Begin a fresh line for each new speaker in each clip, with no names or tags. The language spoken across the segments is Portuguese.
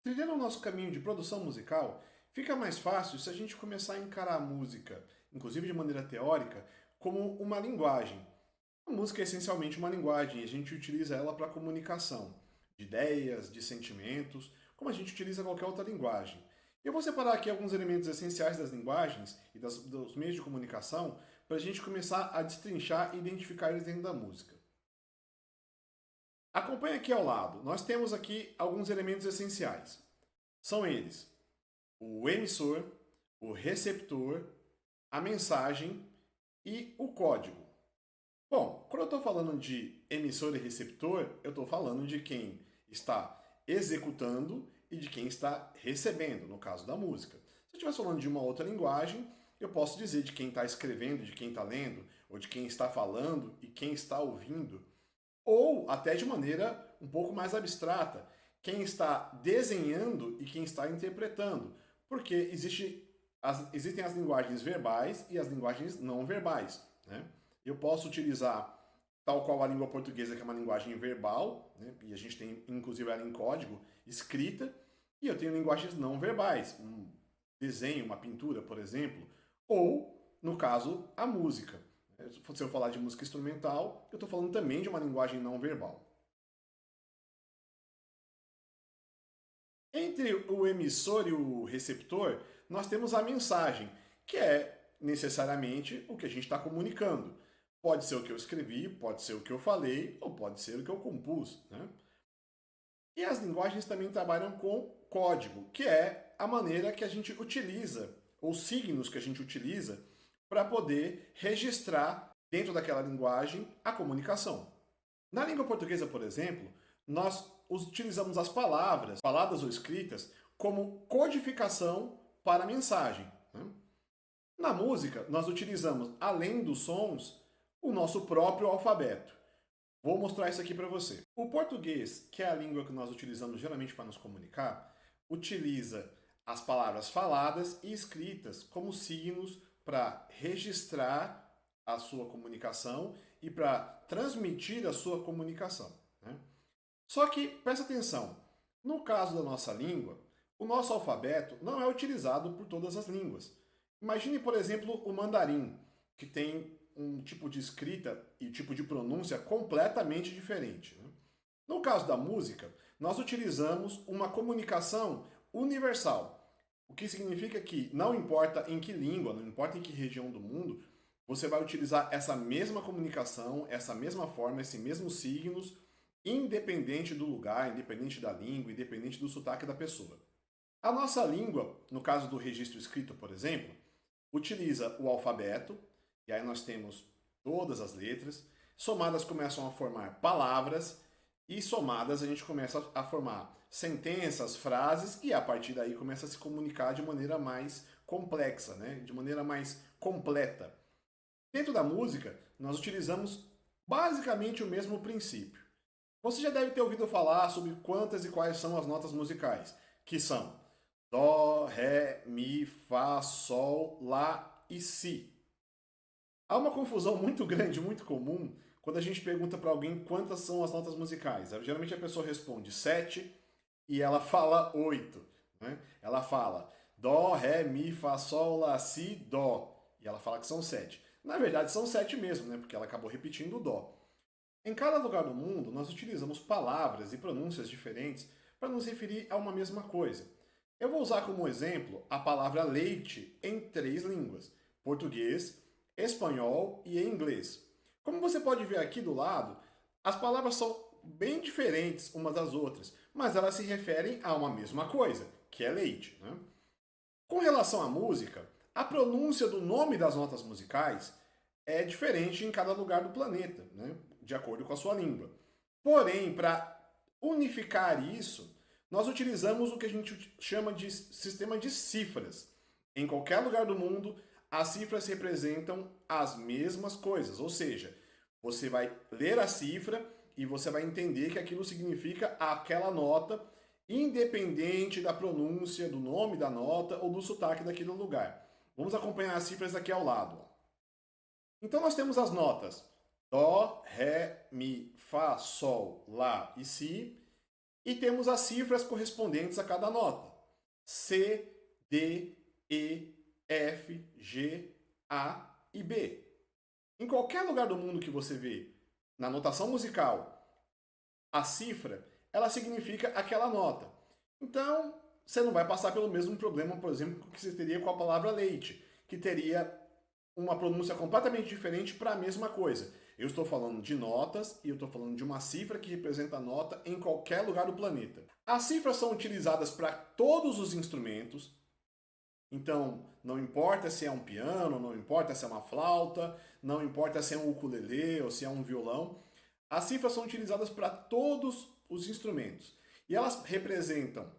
Trilhando o nosso caminho de produção musical, fica mais fácil se a gente começar a encarar a música, inclusive de maneira teórica, como uma linguagem. A música é essencialmente uma linguagem e a gente utiliza ela para comunicação de ideias, de sentimentos, como a gente utiliza qualquer outra linguagem. Eu vou separar aqui alguns elementos essenciais das linguagens e dos meios de comunicação para a gente começar a destrinchar e identificar eles dentro da música. Acompanhe aqui ao lado. Nós temos aqui alguns elementos essenciais. São eles: o emissor, o receptor, a mensagem e o código. Bom, quando eu estou falando de emissor e receptor, eu estou falando de quem está executando e de quem está recebendo, no caso da música. Se eu estivesse falando de uma outra linguagem, eu posso dizer de quem está escrevendo, de quem está lendo, ou de quem está falando e quem está ouvindo. Ou até de maneira um pouco mais abstrata, quem está desenhando e quem está interpretando. Porque existem as linguagens verbais e as linguagens não verbais. Né? Eu posso utilizar, tal qual a língua portuguesa, que é uma linguagem verbal, né? E a gente tem inclusive ela em código, escrita, e eu tenho linguagens não verbais, um desenho, uma pintura, por exemplo, ou, no caso, a música. Se eu falar de música instrumental, eu estou falando também de uma linguagem não verbal. Entre o emissor e o receptor, nós temos a mensagem, que é necessariamente o que a gente está comunicando. Pode ser o que eu escrevi, pode ser o que eu falei, ou pode ser o que eu compus. Né? E as linguagens também trabalham com código, que é a maneira que a gente utiliza, ou signos que a gente utiliza, para poder registrar dentro daquela linguagem a comunicação. Na língua portuguesa, por exemplo, nós utilizamos as palavras, faladas ou escritas, como codificação para a mensagem. Né? Na música, nós utilizamos, além dos sons, o nosso próprio alfabeto. Vou mostrar isso aqui para você. O português, que é a língua que nós utilizamos geralmente para nos comunicar, utiliza as palavras faladas e escritas como signos para registrar a sua comunicação e para transmitir a sua comunicação. Né? Só que, presta atenção, no caso da nossa língua, o nosso alfabeto não é utilizado por todas as línguas. Imagine, por exemplo, o mandarim, que tem um tipo de escrita e tipo de pronúncia completamente diferente. Né? No caso da música, nós utilizamos uma comunicação universal, o que significa que não importa em que língua, não importa em que região do mundo, você vai utilizar essa mesma comunicação, essa mesma forma, esses mesmos signos, independente do lugar, independente da língua, independente do sotaque da pessoa. A nossa língua, no caso do registro escrito, por exemplo, utiliza o alfabeto, e aí nós temos todas as letras, somadas começam a formar palavras, e somadas a gente começa a formar sentenças, frases, e a partir daí começa a se comunicar de maneira mais complexa, né? De maneira mais completa. Dentro da música, nós utilizamos basicamente o mesmo princípio. Você já deve ter ouvido falar sobre quantas e quais são as notas musicais, que são Dó, Ré, Mi, Fá, Sol, Lá e Si. Há uma confusão muito grande, muito comum, quando a gente pergunta para alguém quantas são as notas musicais. Geralmente a pessoa responde 7 e ela fala 8. Né? Ela fala Dó, Ré, Mi, Fá, Sol, Lá, Si, Dó. E ela fala que são 7. Na verdade são 7 mesmo, né? Porque ela acabou repetindo o Dó. Em cada lugar do mundo, nós utilizamos palavras e pronúncias diferentes para nos referir a uma mesma coisa. Eu vou usar como exemplo a palavra leite em 3 línguas: português, espanhol e inglês. Como você pode ver aqui do lado, as palavras são bem diferentes umas das outras, mas elas se referem a uma mesma coisa, que é leite. Né? Com relação à música, a pronúncia do nome das notas musicais é diferente em cada lugar do planeta, né? De acordo com a sua língua. Porém, para unificar isso, nós utilizamos o que a gente chama de sistema de cifras. Em qualquer lugar do mundo, as cifras representam as mesmas coisas, ou seja, você vai ler a cifra e você vai entender que aquilo significa aquela nota, independente da pronúncia, do nome da nota ou do sotaque daquele lugar. Vamos acompanhar as cifras aqui ao lado. Então nós temos as notas Dó, Ré, Mi, Fá, Sol, Lá e Si. E temos as cifras correspondentes a cada nota. C, D, E, F, G, A e B. Em qualquer lugar do mundo que você vê, na notação musical, a cifra, ela significa aquela nota. Então, você não vai passar pelo mesmo problema, por exemplo, que você teria com a palavra leite, que teria uma pronúncia completamente diferente para a mesma coisa. Eu estou falando de notas e eu estou falando de uma cifra que representa a nota em qualquer lugar do planeta. As cifras são utilizadas para todos os instrumentos, então não importa se é um piano, não importa se é uma flauta, não importa se é um ukulele ou se é um violão, as cifras são utilizadas para todos os instrumentos e elas representam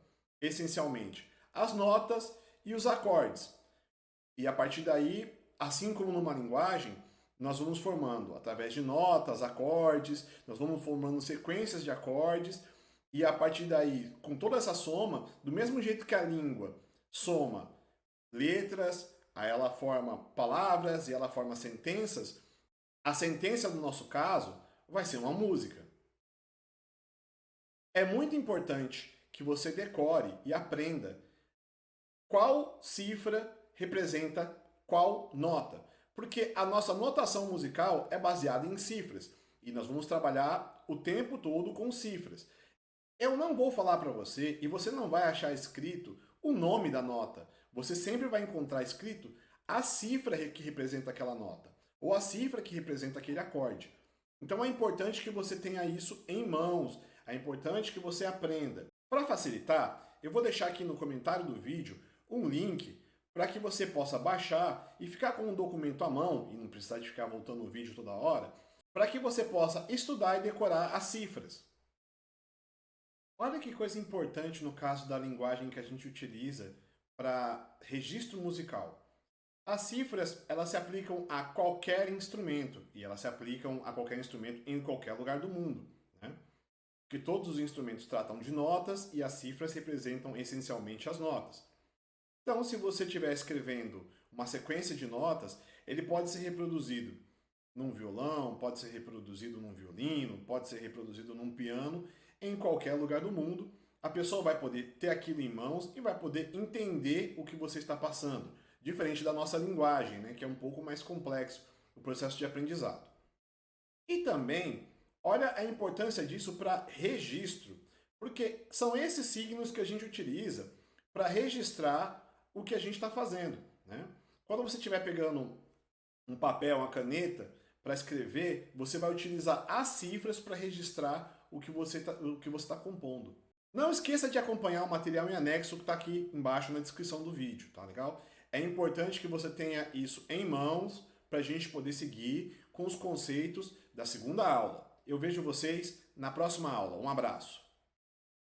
essencialmente as notas e os acordes. E a partir daí, assim como numa linguagem, nós vamos formando através de notas, acordes, nós vamos formando sequências de acordes, e a partir daí, com toda essa soma, do mesmo jeito que a língua soma letras, aí ela forma palavras e ela forma sentenças, a sentença no nosso caso vai ser uma música. É muito importante que você decore e aprenda qual cifra representa qual nota, porque a nossa notação musical é baseada em cifras e nós vamos trabalhar o tempo todo com cifras. Eu não vou falar para você e você não vai achar escrito o nome da nota. Você sempre vai encontrar escrito a cifra que representa aquela nota ou a cifra que representa aquele acorde. Então é importante que você tenha isso em mãos, é importante que você aprenda. Para facilitar, eu vou deixar aqui no comentário do vídeo um link para que você possa baixar e ficar com um documento à mão, e não precisar de ficar voltando o vídeo toda hora, para que você possa estudar e decorar as cifras. Olha que coisa importante no caso da linguagem que a gente utiliza para registro musical. As cifras, elas se aplicam a qualquer instrumento, e elas se aplicam a qualquer instrumento em qualquer lugar do mundo, né? Porque todos os instrumentos tratam de notas e as cifras representam essencialmente as notas. Então, se você estiver escrevendo uma sequência de notas, ele pode ser reproduzido num violão, pode ser reproduzido num violino, pode ser reproduzido num piano, em qualquer lugar do mundo. A pessoa vai poder ter aquilo em mãos e vai poder entender o que você está passando. Diferente da nossa linguagem, né, que é um pouco mais complexo o processo de aprendizado. E também, olha a importância disso para registro, porque são esses signos que a gente utiliza para registrar o que a gente está fazendo, né? Quando você estiver pegando um papel, uma caneta para escrever, você vai utilizar as cifras para registrar o que você está compondo. Não esqueça de acompanhar o material em anexo que está aqui embaixo na descrição do vídeo, tá legal? É importante que você tenha isso em mãos para a gente poder seguir com os conceitos da segunda aula. Eu vejo vocês na próxima aula. Um abraço!